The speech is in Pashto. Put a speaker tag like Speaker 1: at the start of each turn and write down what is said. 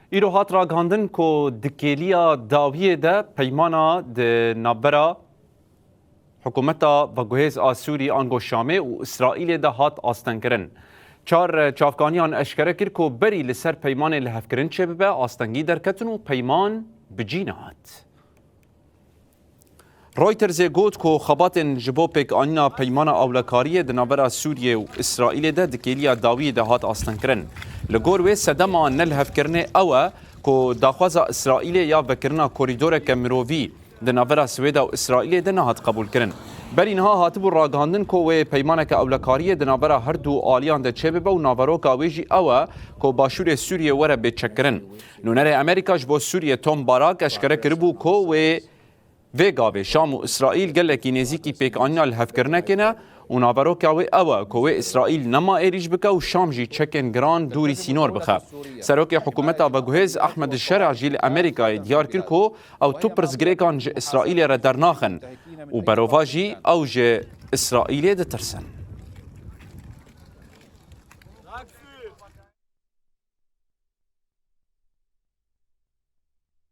Speaker 1: ایرو هات راگاندن کو دکیلیا داویه ده پیمانا ده نابرا حکومتا و گوهز آسوری آنگو شامه و اسرائیل ده هات آستن کرن. چار چافگانیان اشکره کر کو بری لسر پیمان لحف کرن چه ببه آستنگی درکتن و پیمان بجین هات. رویترز گوت کو خباتن جبو پیک آنینا پیمان اولکاریه ده نابرا سوریه و اسرائیل ده دکیلیا داویه ده هات آستن کرن. لگور وی سدما نلحف کرنه اوه کو داخواز اسرائیل یا بکرنا کوریدور کمرووی ده ناورا سویدا و اسرائیل ده نهات قبول کرن. بر اینها هاتبو راگاندن کو وی پیمانک اولکاریه ده ناورا هر دو آلیان ده چه ببه و ناوروکا ویجی اوه کو باشور سوریه وره بچکرن. نونر امریکاش با سوریه توم باراک اشکره کربو کو وی ویگاوی شام و اسرائیل گلکی نزیکی پیک آنیا الحف کرنه کنه و ناوروکا وی اوه کوه اسرائیل نما ایریج بکه و شام جی چکن گران دوری سینور بخه. سروک حکومتا و گوهز احمد الشرع جیل امریکای دیار کر کو او تو پرزگریکان جه اسرائیل را در ناخن و بروواجی او جه اسرائیل ده ترسن.